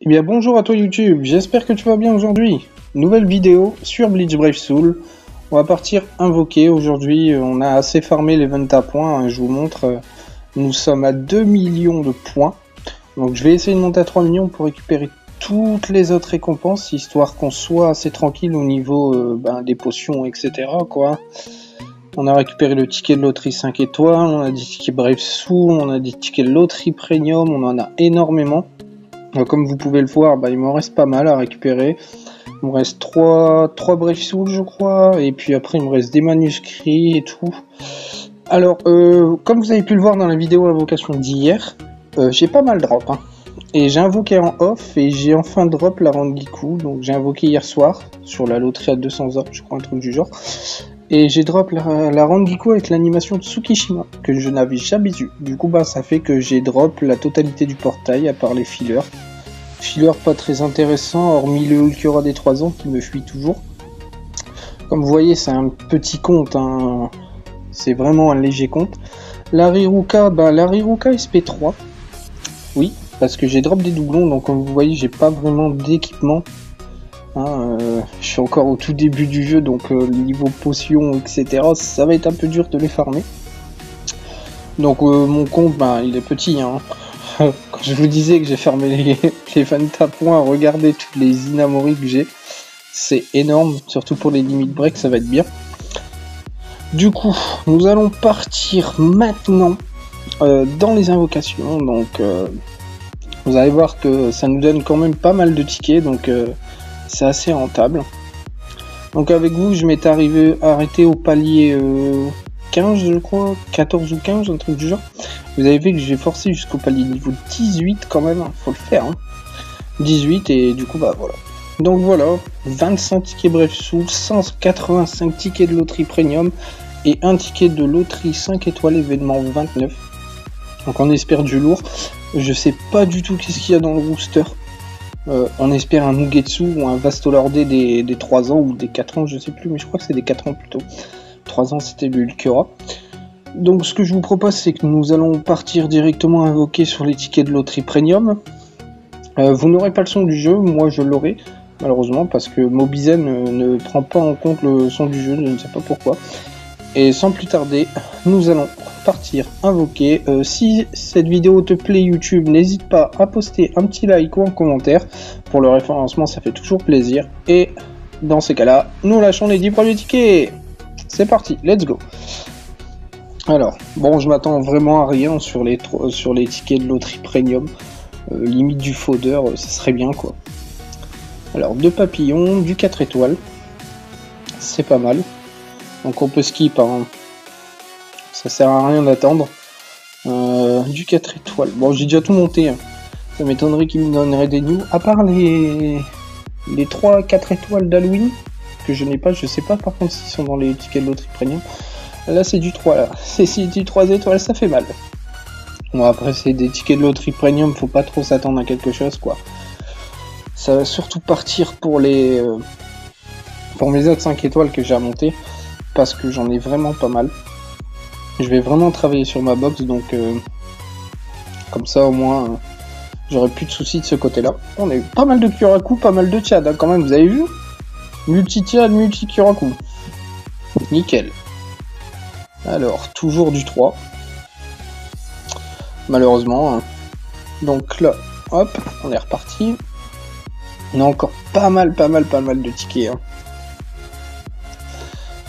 Eh bien bonjour à toi YouTube, j'espère que tu vas bien aujourd'hui. Nouvelle vidéo sur Bleach Brave Soul. On va partir invoquer aujourd'hui, on a assez farmé l'event à points, hein, je vous montre, nous sommes à 2 millions de points. Donc je vais essayer de monter à 3 millions pour récupérer toutes les autres récompenses, histoire qu'on soit assez tranquille au niveau des potions, etc. quoi. On a récupéré le ticket de loterie 5 étoiles, on a des tickets Brave Soul, on a des tickets de loterie Premium, on en a énormément. Comme vous pouvez le voir, il m'en reste pas mal à récupérer. Il me reste 3 Brave Soul, je crois, et puis après il me reste des manuscrits et tout. Alors, comme vous avez pu le voir dans la vidéo invocation d'hier, j'ai pas mal drop, hein. Et j'ai invoqué en off, et j'ai enfin drop la Rangiku, donc j'ai invoqué hier soir, sur la loterie à 200 heures, je crois, un truc du genre. Et j'ai drop la Rangiku avec l'animation de Tsukishima, que je n'avais jamais eu. Du coup, ça fait que j'ai drop la totalité du portail, à part les fillers. Filler pas très intéressant, hormis le Ulquiorra des 3 ans qui me fuit toujours. Comme vous voyez, c'est un petit compte, hein. C'est vraiment un léger compte. La Riruka, la Riruka SP3. Oui, parce que j'ai drop des doublons, donc comme vous voyez, j'ai pas vraiment d'équipement. Hein, je suis encore au tout début du jeu, donc niveau potion, etc., ça va être un peu dur de les farmer. Donc mon compte, il est petit, hein. Quand je vous disais que j'ai fermé les 20 à points, regardez tous les Inamori que j'ai. C'est énorme, surtout pour les limites break, ça va être bien. Du coup, nous allons partir maintenant dans les invocations. Donc, vous allez voir que ça nous donne quand même pas mal de tickets, donc c'est assez rentable. Donc avec vous, je m'étais arrêté au palier 15, je crois, 14 ou 15, un truc du genre. Vous avez vu que j'ai forcé jusqu'au palier niveau 18 quand même, faut le faire, hein. 18 et du coup voilà. Donc voilà, 25 tickets Brave Soul, 185 tickets de loterie Premium et un ticket de loterie 5 étoiles événement 29. Donc on espère du lourd. Je sais pas du tout qu'est-ce qu'il y a dans le rooster. On espère un Mugetsu ou un Vastolordé des 3 ans ou des 4 ans, je sais plus, mais je crois que c'est des 4 ans plutôt. 3 ans c'était le Ulquiorra. Donc ce que je vous propose, c'est que nous allons partir directement invoquer sur les tickets de loterie Premium. Vous n'aurez pas le son du jeu, moi je l'aurai, malheureusement, parce que Mobizen ne prend pas en compte le son du jeu, je ne sais pas pourquoi. Et sans plus tarder, nous allons partir invoquer. Si cette vidéo te plaît YouTube, n'hésite pas à poster un petit like ou un commentaire. Pour le référencement, ça fait toujours plaisir. Et dans ces cas-là, nous lâchons les 10 premiers tickets. C'est parti, let's go. Alors, bon, je m'attends vraiment à rien sur les tickets de loterie Premium. Limite du fodder, ça serait bien quoi. Alors 2 papillons, du 4 étoiles, c'est pas mal. Donc on peut skip, hein. Ça sert à rien d'attendre. Du 4 étoiles, bon j'ai déjà tout monté, hein. Ça m'étonnerait qu'il me donnerait des news, à part les 3-4 étoiles d'Halloween, que je n'ai pas, je sais pas par contre s'ils sont dans les tickets de loterie premium. Là c'est du 3, là. C'est du 3 étoiles, ça fait mal. Bon après c'est des tickets de loterie premium, faut pas trop s'attendre à quelque chose quoi. Ça va surtout partir pour mes autres 5 étoiles que j'ai à monter, parce que j'en ai vraiment pas mal. Je vais vraiment travailler sur ma box, donc comme ça au moins j'aurai plus de soucis de ce côté là. On a eu pas mal de Kyoraku, pas mal de Tchad, hein, quand même, vous avez vu? Multi-Tchad, multi-Kyoraku. Nickel. Alors, toujours du 3. Malheureusement, hein. Donc là, hop, on est reparti. On a encore pas mal de tickets, hein.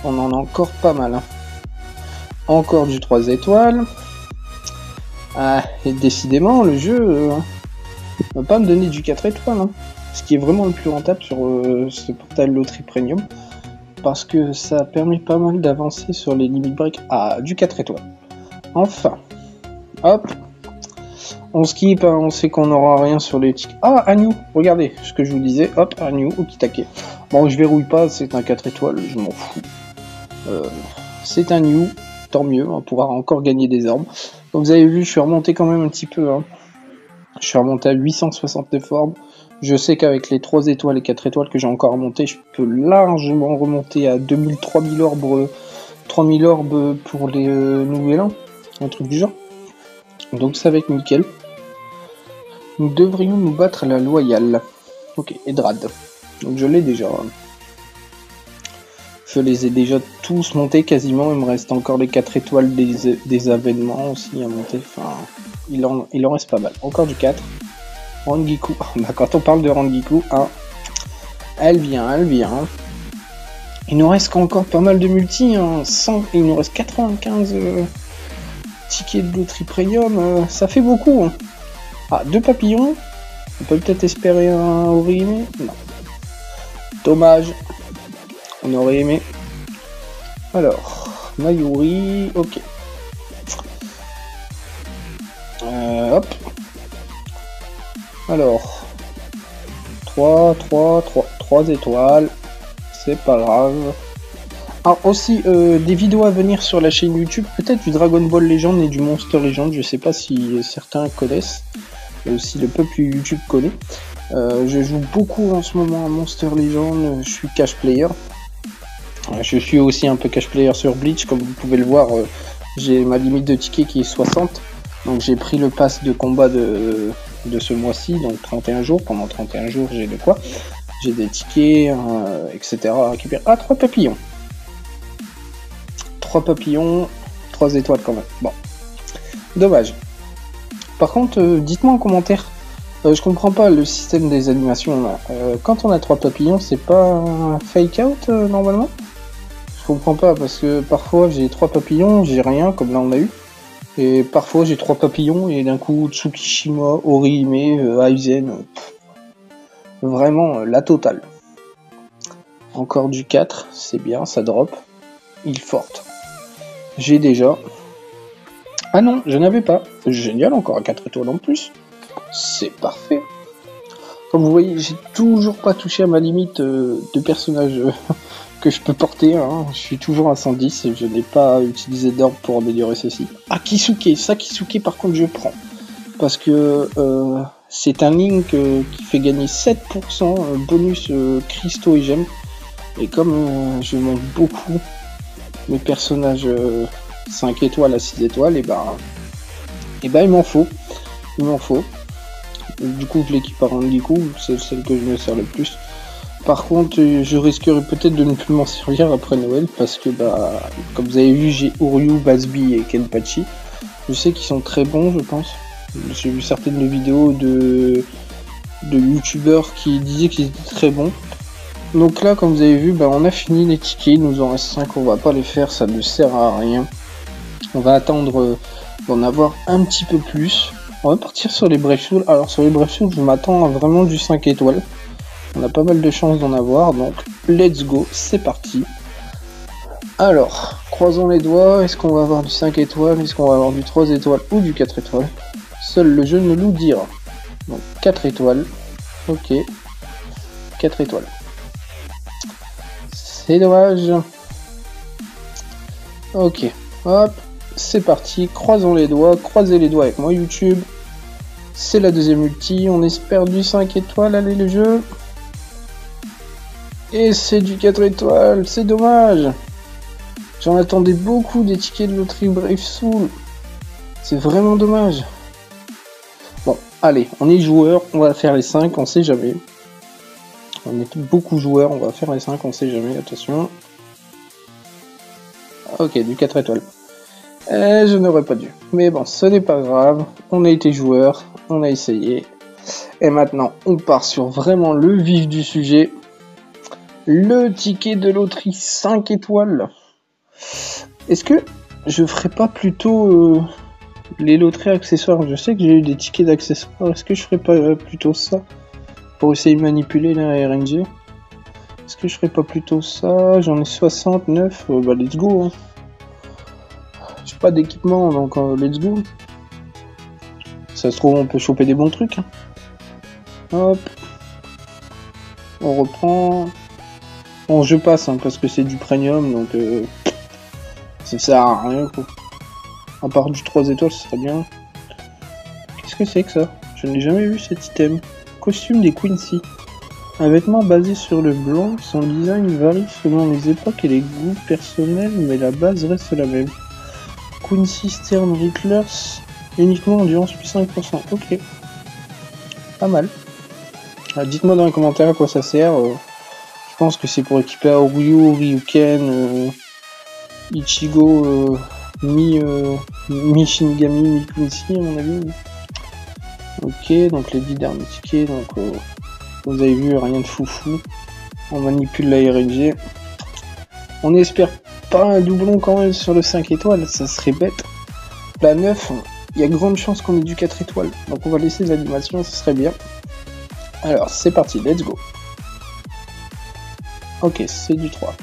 On en a encore pas mal, hein. Encore du 3 étoiles. Ah, et décidément, le jeu va pas me donner du 4 étoiles, hein. Ce qui est vraiment le plus rentable sur ce portail loterie Premium. Parce que ça permet pas mal d'avancer sur les limites break. Ah, du 4 étoiles. Enfin. Hop. On skip, hein, on sait qu'on n'aura rien sur les tickets. Ah, Agnew, regardez ce que je vous disais. Hop, Agnew, Okitake. Bon, je verrouille pas, c'est un 4 étoiles, je m'en fous. C'est un New, tant mieux, on va pouvoir encore gagner des orbes. Comme vous avez vu, je suis remonté quand même un petit peu, hein. Je suis remonté à 869 orbes. Je sais qu'avec les 3 étoiles et 4 étoiles que j'ai encore à monter, je peux largement remonter à 2000-3000 orbes, 3000 orbes pour les nouvel an, un truc du genre. Donc ça va être nickel. Nous devrions nous battre à la loyale. Ok, Edrad. Donc je l'ai déjà. Je les ai déjà tous montés quasiment. Il me reste encore les 4 étoiles des avènements aussi à monter. Enfin, il en reste pas mal. Encore du 4. Rangiku. Bah, quand on parle de Rangiku, hein, elle vient. Il nous reste encore pas mal de multi. Hein. Il nous reste 95 tickets de loterie premium. Ça fait beaucoup. Hein. Ah, 2 papillons. On peut peut-être espérer un Orihime. Non. Dommage. On aurait aimé. Alors, Mayuri, ok. Hop. Alors, 3 étoiles. C'est pas grave. Alors aussi, des vidéos à venir sur la chaîne YouTube, peut-être du Dragon Ball Legend et du Monster Legend, je sais pas si certains connaissent, mais aussi le peuple YouTube connaît. Je joue beaucoup en ce moment à Monster Legend, je suis cash player. Je suis aussi un peu cash player sur Bleach, comme vous pouvez le voir, j'ai ma limite de tickets qui est 60. Donc j'ai pris le pass de combat de ce mois-ci, donc 31 jours, pendant 31 jours j'ai de quoi. J'ai des tickets, etc. à récupérer. Ah, 3 papillons. 3 papillons, 3 étoiles quand même. Bon, dommage. Par contre, dites-moi en commentaire, je comprends pas le système des animations là. Quand on a 3 papillons, c'est pas un fake out normalement? Je comprends pas parce que parfois j'ai 3 papillons, j'ai rien comme là on a eu. Et parfois j'ai 3 papillons et d'un coup Tsukishima, Orihime, Aizen. Vraiment la totale. Encore du 4, c'est bien, ça drop. Il forte. J'ai déjà. Ah non, je n'avais pas. Génial, encore à 4 étoiles en plus. C'est parfait. Comme vous voyez, j'ai toujours pas touché à ma limite de personnages que je peux porter. Hein. Je suis toujours à 110 et je n'ai pas utilisé d'orbe pour améliorer ceci. Ah, Kisuke. Ça, Kisuke, par contre, je prends. Parce que c'est un link qui fait gagner 7% bonus cristaux et gemmes. Et comme je monte beaucoup mes personnages 5 étoiles à 6 étoiles, et ben il m'en faut. Du coup je l'équipe par Rangiku, c'est celle que je me sers le plus. Par contre je risquerais peut-être de ne plus m'en servir après Noël parce que comme vous avez vu j'ai Uryu, Basby et Kenpachi. Je sais qu'ils sont très bons je pense. J'ai vu certaines vidéos de youtubeurs qui disaient qu'ils étaient très bons. Donc là, comme vous avez vu, on a fini les tickets, il nous en reste 5, on va pas les faire, ça ne sert à rien. On va attendre d'en avoir un petit peu plus. On va partir sur les Brave Soul. Alors sur les Brave Soul, je m'attends à vraiment du 5 étoiles. On a pas mal de chances d'en avoir, donc let's go, c'est parti. Alors, croisons les doigts, est-ce qu'on va avoir du 5 étoiles, est-ce qu'on va avoir du 3 étoiles ou du 4 étoiles? Seul le jeu ne nous dira. Donc 4 étoiles, ok, 4 étoiles. C'est dommage. Ok, hop, c'est parti, croisons les doigts, croisez les doigts avec moi YouTube. C'est la deuxième ulti, on espère du 5 étoiles, allez le jeu. Et c'est du 4 étoiles, c'est dommage. J'en attendais beaucoup des tickets de loterie Brave Soul. C'est vraiment dommage. Bon, allez, on est joueurs, on va faire les 5, on sait jamais. On est beaucoup joueurs, on va faire les 5, on sait jamais, attention. Ok, du 4 étoiles. Je n'aurais pas dû. Mais bon, ce n'est pas grave. On a été joueurs, on a essayé. Et maintenant, on part sur vraiment le vif du sujet. Le ticket de loterie 5 étoiles. Est-ce que je ferais pas plutôt les loteries accessoires? Je sais que j'ai eu des tickets d'accessoires. Est-ce que je ferais pas plutôt ça? Pour essayer de manipuler la RNG. Est-ce que je ferais pas plutôt ça? J'en ai 69, let's go. Hein. J'ai pas d'équipement, donc let's go. Ça se trouve, on peut choper des bons trucs. Hein. Hop. On reprend. Bon, je passe, hein, parce que c'est du premium, donc ça sert à rien, quoi. À part du 3 étoiles, ce serait bien. Qu'est-ce que c'est que ça? Je n'ai jamais vu cet item. Costume des Quincy. Un vêtement basé sur le blanc, son design varie selon les époques et les goûts personnels, mais la base reste la même. Quincy Stern Ricklers, uniquement endurance plus 5%. Ok. Pas mal. Dites-moi dans les commentaires à quoi ça sert. Je pense que c'est pour équiper Ryu, Ryuken, Ichigo, Mi Shinigami, Mi Quincy à mon avis. Ok, donc les 10 derniers tickets, donc vous avez vu, rien de foufou. On manipule la RNG. On espère pas un doublon quand même sur le 5 étoiles, ça serait bête. La 9, il y a grande chance qu'on ait du 4 étoiles. Donc on va laisser l'animation, ce serait bien. Alors c'est parti, let's go. Ok, c'est du 3.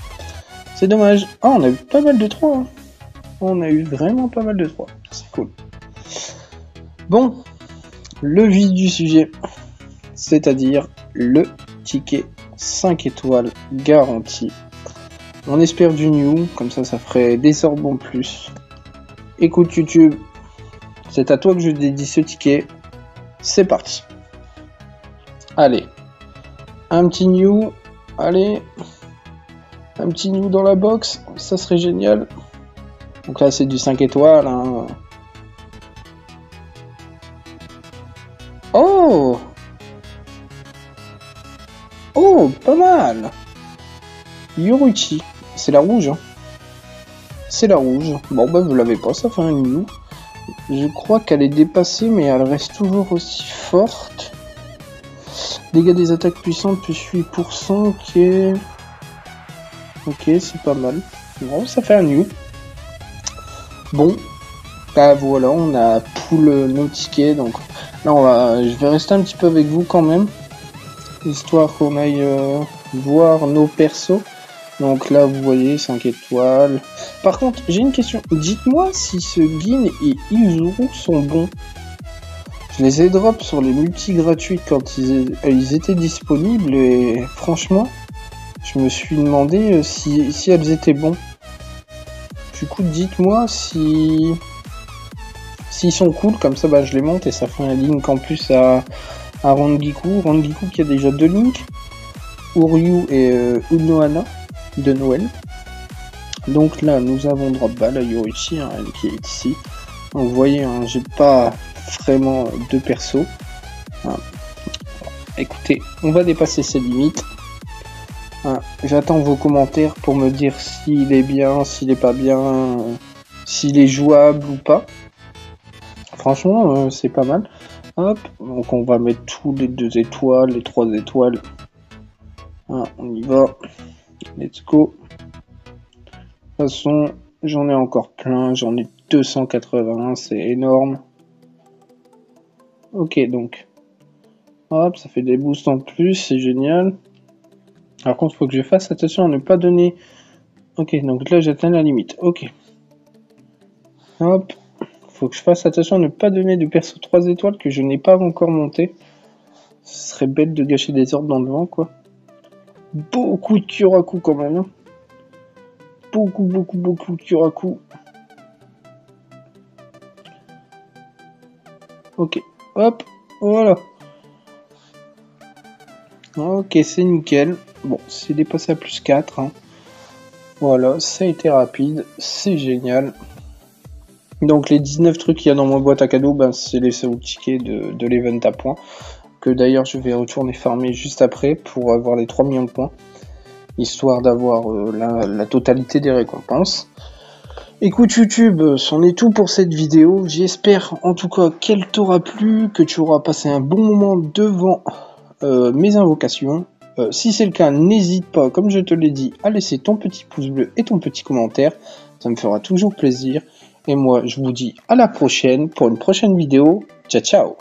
C'est dommage. Ah, on a eu pas mal de 3. Hein. On a eu vraiment pas mal de 3. C'est cool. Bon, le vif du sujet, c'est-à-dire le ticket 5 étoiles garanti. On espère du new, comme ça ferait des orbes en plus. Écoute YouTube, c'est à toi que je dédie ce ticket. C'est parti. Allez, un petit new. Allez, un petit new dans la box, ça serait génial. Donc là c'est du 5 étoiles. Hein. Oh! Oh, pas mal! Yoruichi, c'est la rouge. Hein. C'est la rouge. Bon bah vous l'avez pas, ça fait un new. Je crois qu'elle est dépassée mais elle reste toujours aussi forte. Dégâts des attaques puissantes plus 8%, ok. Ok, c'est pas mal. Bon, ça fait un new. Bon, bah voilà, on a pool nos tickets, donc là je vais rester un petit peu avec vous quand même, histoire qu'on aille voir nos persos. Donc là, vous voyez, 5 étoiles. Par contre, j'ai une question. Dites-moi si ce Gin et Izuru sont bons. Je les ai drop sur les multi gratuits quand ils étaient disponibles et franchement, je me suis demandé si elles étaient bons. Du coup, dites-moi s'ils sont cool, comme ça bah, je les monte et ça fait un link en plus à Rangiku. Rangiku qui a déjà 2 links, Uryu et Unohana de Noël. Donc là, nous avons drop bah, la Yoruichi hein, elle qui est ici. Donc, vous voyez, hein, j'ai pas vraiment de perso. Hein. Écoutez, on va dépasser ces limites. Hein. J'attends vos commentaires pour me dire s'il est bien, s'il est pas bien, s'il est jouable ou pas. Franchement, c'est pas mal. Hop, donc on va mettre tous les 2 étoiles, les 3 étoiles. Hein, on y va. Let's go. De toute façon, j'en ai encore plein, j'en ai 280, c'est énorme. Ok, donc. Hop, ça fait des boosts en plus, c'est génial. Par contre, il faut que je fasse attention à ne pas donner... Ok, donc là, j'atteins la limite. Ok. Hop. Faut que je fasse attention à ne pas donner de perso 3 étoiles que je n'ai pas encore monté. Ce serait bête de gâcher des orbes dans le vent, quoi. Beaucoup de Kyoraku quand même. Hein. Beaucoup de Kyoraku. Ok, hop, voilà. Ok, c'est nickel. Bon, c'est dépassé à plus 4. Hein. Voilà, ça a été rapide, c'est génial. Donc les 19 trucs qu'il y a dans ma boîte à cadeaux, ben, c'est les seuls tickets de l'event à points. Que d'ailleurs je vais retourner farmer juste après pour avoir les 3 millions de points. Histoire d'avoir la totalité des récompenses. Écoute YouTube, c'en est tout pour cette vidéo. J'espère en tout cas qu'elle t'aura plu, que tu auras passé un bon moment devant mes invocations. Si c'est le cas, n'hésite pas, comme je te l'ai dit, à laisser ton petit pouce bleu et ton petit commentaire. Ça me fera toujours plaisir. Et moi, je vous dis à la prochaine pour une prochaine vidéo. Ciao, ciao!